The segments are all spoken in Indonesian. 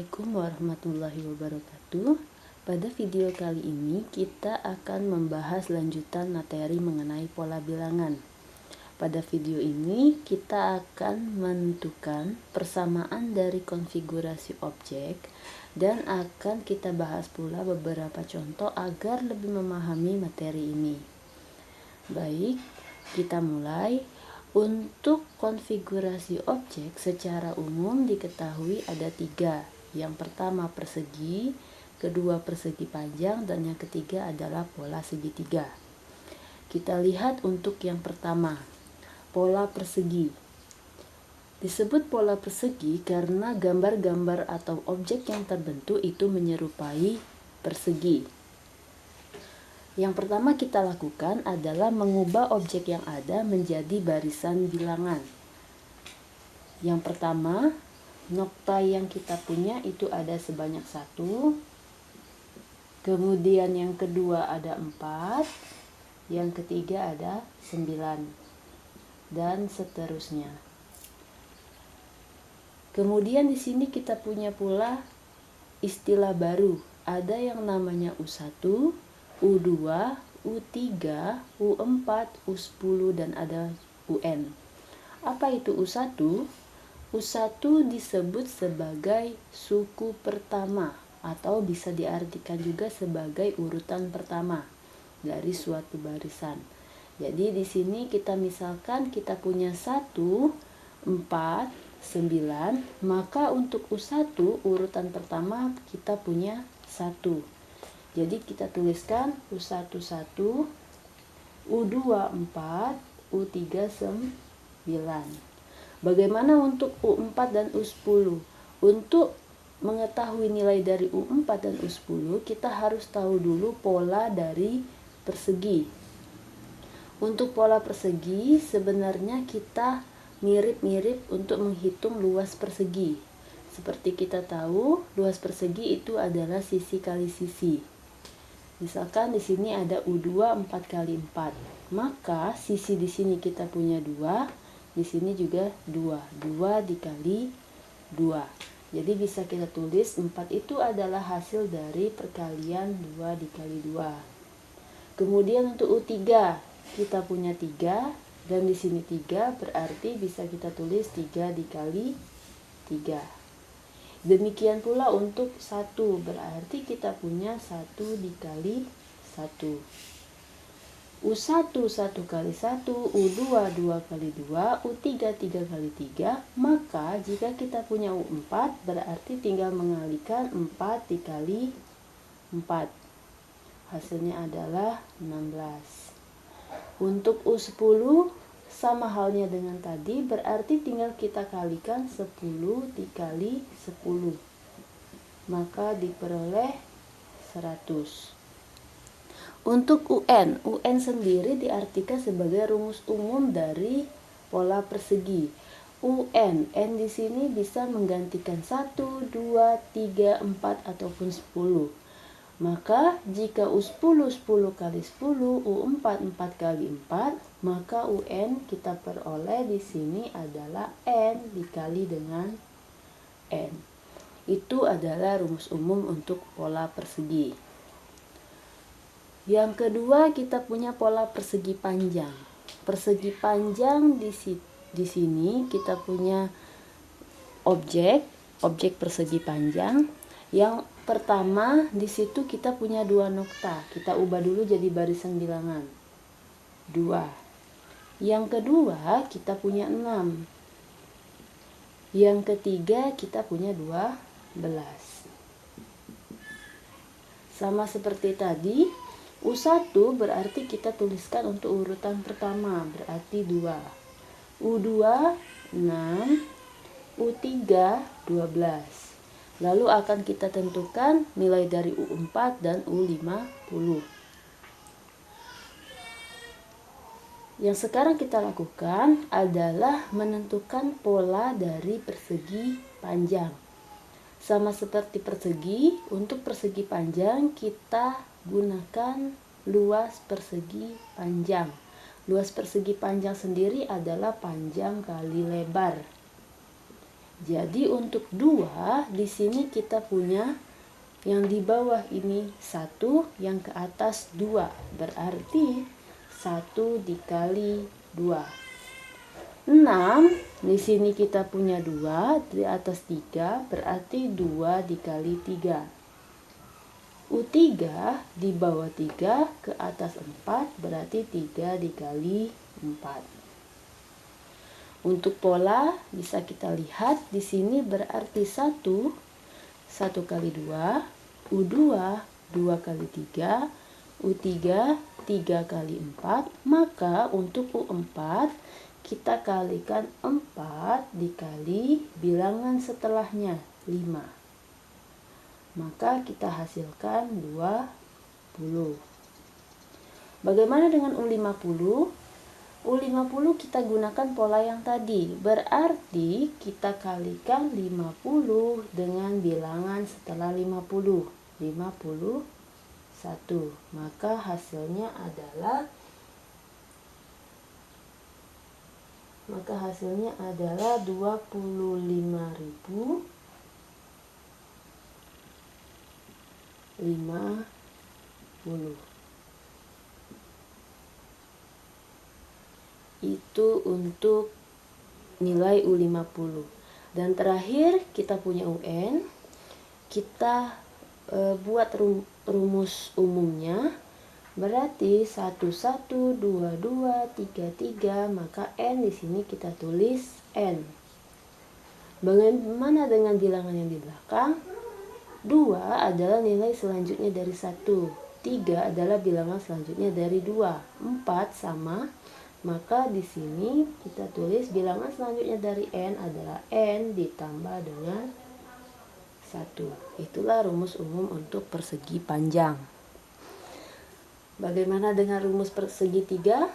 Assalamualaikum warahmatullahi wabarakatuh. Pada video kali ini kita akan membahas lanjutan materi mengenai pola bilangan. Pada video ini kita akan menentukan persamaan dari konfigurasi objek dan akan kita bahas pula beberapa contoh agar lebih memahami materi ini. Baik, kita mulai. Untuk konfigurasi objek secara umum diketahui ada 3. Yang pertama persegi, kedua persegi panjang, dan yang ketiga adalah pola segitiga. Kita lihat untuk yang pertama, pola persegi. Disebut pola persegi karena gambar-gambar atau objek yang terbentuk itu menyerupai persegi. Yang pertama kita lakukan adalah mengubah objek yang ada menjadi barisan bilangan. Yang pertama, nokta yang kita punya itu ada sebanyak 1. Kemudian yang kedua ada 4. Yang ketiga ada 9. Dan seterusnya. Kemudian di sini kita punya pula istilah baru. Ada yang namanya U1, U2, U3, U4, U10, dan ada UN. Apa itu U1? U1 disebut sebagai suku pertama atau bisa diartikan juga sebagai urutan pertama dari suatu barisan. Jadi di sini kita misalkan kita punya 1, 4, 9, maka untuk U1 urutan pertama kita punya 1. Jadi kita tuliskan U1 1, U2 4, U3 9. Bagaimana untuk U4 dan U10? Untuk mengetahui nilai dari U4 dan U10, kita harus tahu dulu pola dari persegi. Untuk pola persegi sebenarnya kita mirip-mirip untuk menghitung luas persegi. Seperti kita tahu, luas persegi itu adalah sisi kali sisi. Misalkan di sini ada U2 4 kali 4. Maka sisi di sini kita punya 2, di sini juga 2. 2 dikali 2. Jadi bisa kita tulis 4 itu adalah hasil dari perkalian 2 dikali 2. Kemudian untuk U3 kita punya 3 dan di sini 3 berarti bisa kita tulis 3 dikali 3. Demikian pula untuk 1, berarti kita punya 1 dikali 1. U1 1 kali 1, U2 2 kali 2, U3 3 kali 3. Maka jika kita punya U4 berarti tinggal mengalikan 4 dikali 4. Hasilnya adalah 16. Untuk U10 sama halnya dengan tadi, berarti tinggal kita kalikan 10 dikali 10. Maka diperoleh 100. Untuk UN, UN sendiri diartikan sebagai rumus umum dari pola persegi. UN, N di sini bisa menggantikan 1, 2, 3, 4 ataupun 10. Maka jika U10 10 kali 10, U4 4 kali 4, maka UN kita peroleh di sini adalah N dikali dengan N. Itu adalah rumus umum untuk pola persegi. Yang kedua kita punya pola persegi panjang. Persegi panjang di sini kita punya objek persegi panjang. Yang pertama di situ kita punya 2 nokta. Kita ubah dulu jadi barisan bilangan. 2. Yang kedua kita punya 6. Yang ketiga kita punya 12. Sama seperti tadi, U1 berarti kita tuliskan untuk urutan pertama, berarti 2. U2 6, U3 12. Lalu akan kita tentukan nilai dari U4 dan U50. Yang sekarang kita lakukan adalah menentukan pola dari persegi panjang. Sama seperti persegi, untuk persegi panjang kita gunakan luas persegi panjang. Luas persegi panjang sendiri adalah panjang kali lebar. Jadi untuk 2 di sini kita punya yang di bawah ini 1, yang ke atas 2. Berarti 1 dikali 2. 6 di sini kita punya 2, di atas 3 berarti 2 dikali 3. U3 di bawah 3 ke atas 4 berarti 3 dikali 4. Untuk pola bisa kita lihat di sini berarti 1 kali 2, U2 2 kali 3, U3 3 kali 4. Maka untuk U4 kita kalikan 4 dikali bilangan setelahnya 5. Maka kita hasilkan 20. Bagaimana dengan U50? U50 kita gunakan pola yang tadi. Berarti kita kalikan 50 dengan bilangan setelah 50. 51. Maka hasilnya adalah 25.050. Itu untuk nilai U50. Dan terakhir kita punya UN. Kita buat rumus umumnya. Berarti 1 1 2 2 3 3, maka N di sini kita tulis N. Bagaimana dengan bilangan yang di belakang? 2 adalah nilai selanjutnya dari 1. 3 adalah bilangan selanjutnya dari 2. 4 sama. Maka di sini kita tulis bilangan selanjutnya dari N adalah N ditambah dengan 1. Itulah rumus umum untuk persegi panjang. Bagaimana dengan rumus segitiga?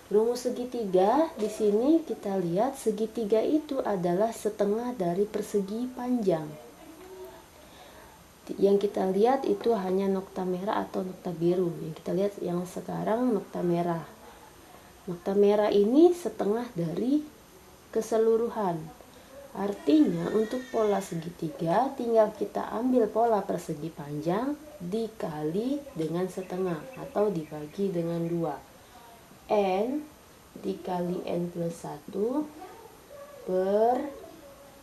Rumus segitiga di sini kita lihat segitiga itu adalah setengah dari persegi panjang. Yang kita lihat itu hanya nokta merah atau nokta biru. Yang kita lihat yang sekarang nokta merah. Nokta merah ini setengah dari keseluruhan. Artinya untuk pola segitiga tinggal kita ambil pola persegi panjang dikali dengan setengah atau dibagi dengan 2. N dikali N plus 1 per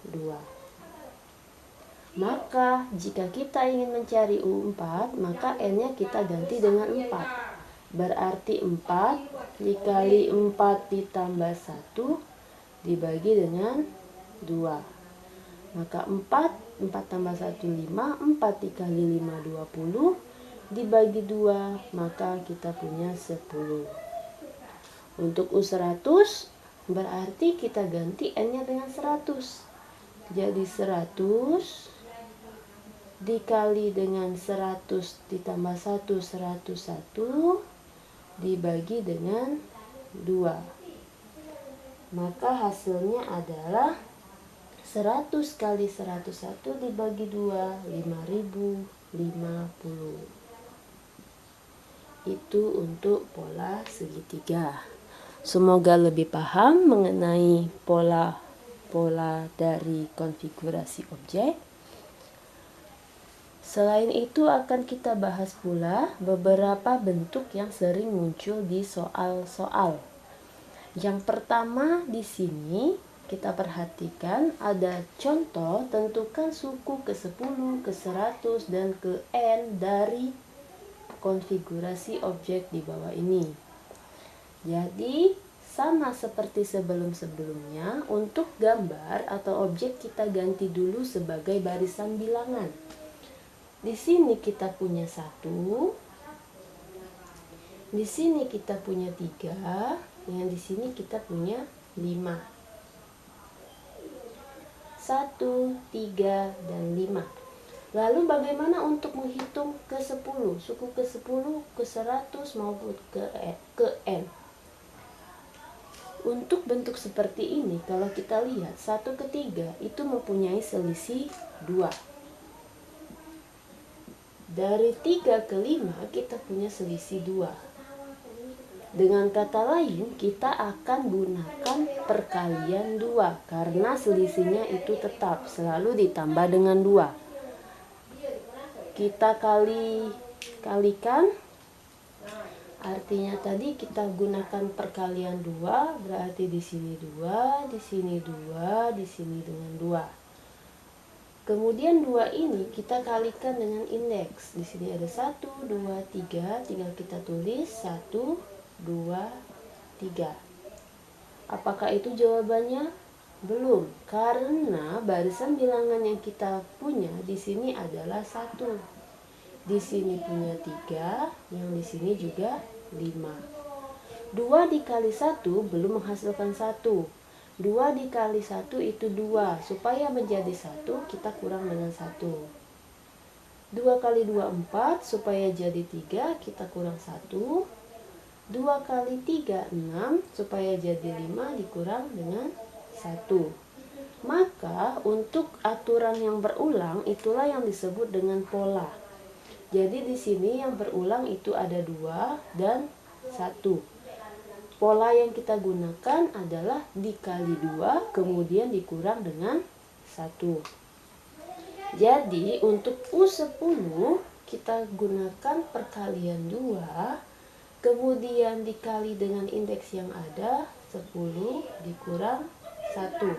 2. Maka jika kita ingin mencari U4, maka N-nya kita ganti dengan 4. Berarti 4 dikali 4 ditambah 1 dibagi dengan 2. Maka 4 tambah 1 5, 4 dikali 5 20, dibagi 2, maka kita punya 10. Untuk U100 berarti kita ganti N-nya dengan 100. Jadi 100 dikali dengan 100 ditambah 1, 101 dibagi dengan 2. Maka hasilnya adalah 100 kali 101 dibagi 2, 5050. Itu untuk pola segitiga. Semoga lebih paham mengenai pola dari konfigurasi objek. Selain itu akan kita bahas pula beberapa bentuk yang sering muncul di soal-soal. Yang pertama di sini kita perhatikan ada contoh tentukan suku ke-10, ke-100 dan ke-N dari konfigurasi objek di bawah ini. Jadi sama seperti sebelum-sebelumnya, untuk gambar atau objek kita ganti dulu sebagai barisan bilangan. Di sini kita punya 1, di sini kita punya 3, yang di sini kita punya 5. 1, 3, dan 5. Lalu bagaimana untuk menghitung ke-10, suku ke-10, ke-100 maupun ke N? Untuk bentuk seperti ini, kalau kita lihat 1 ke 3 itu mempunyai selisih 2. Dari 3 ke 5 kita punya selisih 2. Dengan kata lain, kita akan gunakan perkalian 2 karena selisihnya itu tetap selalu ditambah dengan 2. Kita kalikan, artinya tadi kita gunakan perkalian 2, berarti di sini 2, di sini 2, di sini dengan 2. Kemudian 2 ini kita kalikan dengan indeks. Di sini ada 1, 2, 3, tinggal kita tulis 1, 2, 3. Apakah itu jawabannya? Belum, karena barisan bilangan yang kita punya di sini adalah 1. Di sini punya 3, yang di sini juga 5. 2 dikali 1 belum menghasilkan 1. 2 dikali 1 itu 2. Supaya menjadi 1 kita kurang dengan 1. 2 kali 2 4. Supaya jadi 3 kita kurang 1. 2 kali 3 6. Supaya jadi 5 dikurang dengan 1. Maka untuk aturan yang berulang itulah yang disebut dengan pola. Jadi di sini yang berulang itu ada 2 dan 1. Pola yang kita gunakan adalah dikali 2 kemudian dikurang dengan 1. Jadi untuk U10 kita gunakan perkalian 2 kemudian dikali dengan indeks yang ada 10 dikurang 1.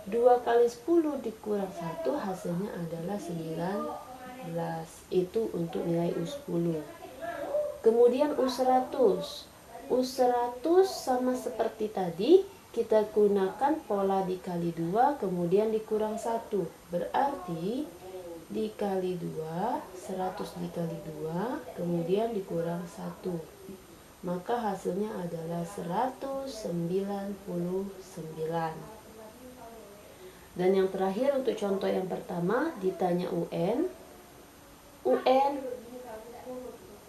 2 kali 10 dikurang 1 hasilnya adalah 19. Itu untuk nilai U10. Kemudian U100. U100 sama seperti tadi, kita gunakan pola dikali 2 kemudian dikurang 1. Berarti dikali 2, 100 dikali 2 kemudian dikurang 1. Maka hasilnya adalah 199. Dan yang terakhir untuk contoh yang pertama ditanya UN. UN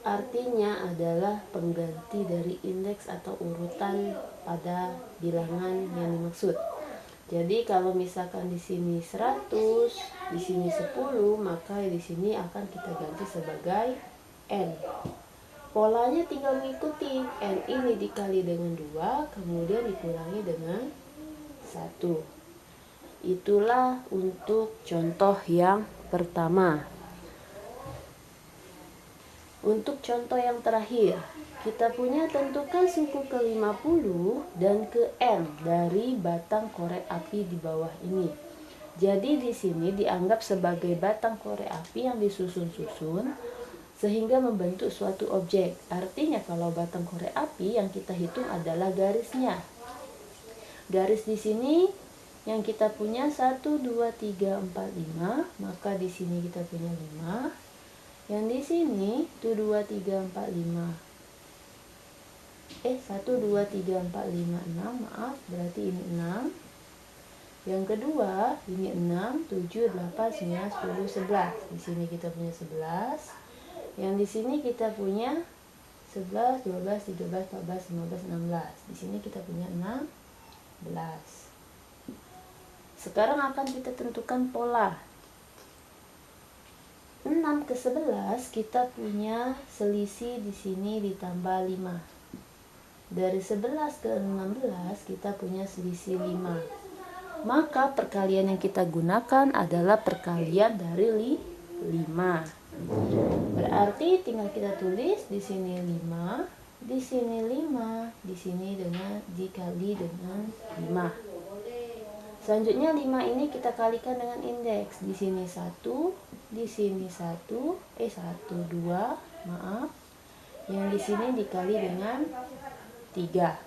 artinya adalah pengganti dari indeks atau urutan pada bilangan yang dimaksud. Jadi kalau misalkan di sini 100, di sini 10, maka di sini akan kita ganti sebagai N. Polanya tinggal mengikuti N ini dikali dengan 2, kemudian dikurangi dengan 1. Itulah untuk contoh yang pertama. Untuk contoh yang terakhir, kita punya tentukan suku ke-50 dan ke-N dari batang korek api di bawah ini. Jadi di sini dianggap sebagai batang korek api yang disusun-susun sehingga membentuk suatu objek. Artinya kalau batang korek api yang kita hitung adalah garisnya. Garis di sini yang kita punya 1, 2, 3, 4, 5, maka di sini kita punya 5. Yang di sini 1, 2, 3, 4, 5. 1, 2, 3, 4, 5, 6. Maaf, berarti ini 6. Yang kedua, ini 6, 7, 8, 9, 10, 11. Di sini kita punya 11. Yang di sini kita punya 11, 12, 13, 14, 15, 16. Di sini kita punya 16. Sekarang akan kita tentukan pola. 6 ke 11 kita punya selisih di sini ditambah 5. Dari 11 ke 16 kita punya selisih 5. Maka perkalian yang kita gunakan adalah perkalian dari 5. Berarti tinggal kita tulis di sini 5, di sini 5, di sini dengan dikali dengan 5. Selanjutnya 5 ini kita kalikan dengan indeks. Di sini 1, di sini 1, 2, maaf. Yang di sini dikali dengan 3.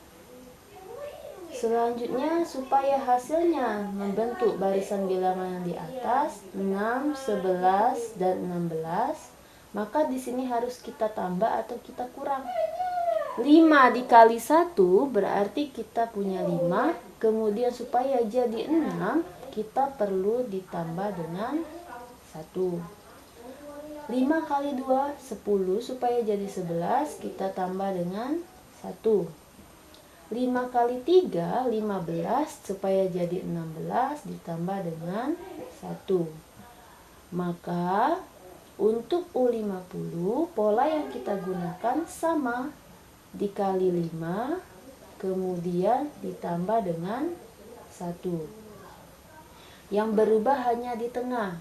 Selanjutnya supaya hasilnya membentuk barisan bilangan yang di atas 6, 11 dan 16, maka di sini harus kita tambah atau kita kurang. 5 dikali 1 berarti kita punya 5. Kemudian supaya jadi 6 kita perlu ditambah dengan 1. 5 kali 2 10. Supaya jadi 11 kita tambah dengan 1. 5 kali 3 15. Supaya jadi 16 ditambah dengan 1. Maka untuk U50 pola yang kita gunakan sama. dikali 5, kemudian ditambah dengan 1. Yang berubah hanya di tengah.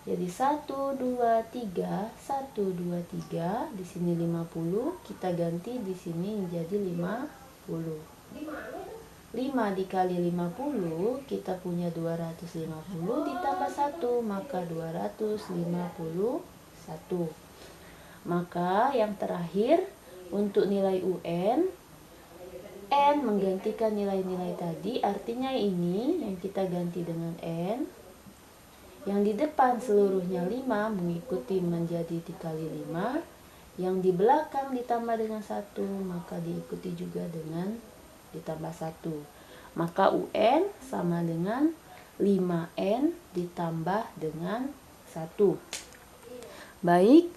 Jadi 1, 2, 3, 1, 2, 3, di sini 50, kita ganti di sini menjadi 50. 5 dikali 50, kita punya 250 ditambah 1, maka 251. Maka yang terakhir untuk nilai UN, N menggantikan nilai-nilai tadi, artinya ini yang kita ganti dengan N. Yang di depan seluruhnya 5 mengikuti menjadi dikali 5. Yang di belakang ditambah dengan 1, maka diikuti juga dengan ditambah 1. Maka UN sama dengan 5N ditambah dengan 1. Baik,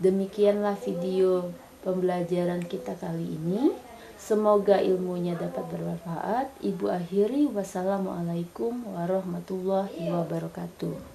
demikianlah video pembelajaran kita kali ini. Semoga ilmunya dapat bermanfaat. Ibu akhiri, wassalamualaikum warahmatullahi wabarakatuh.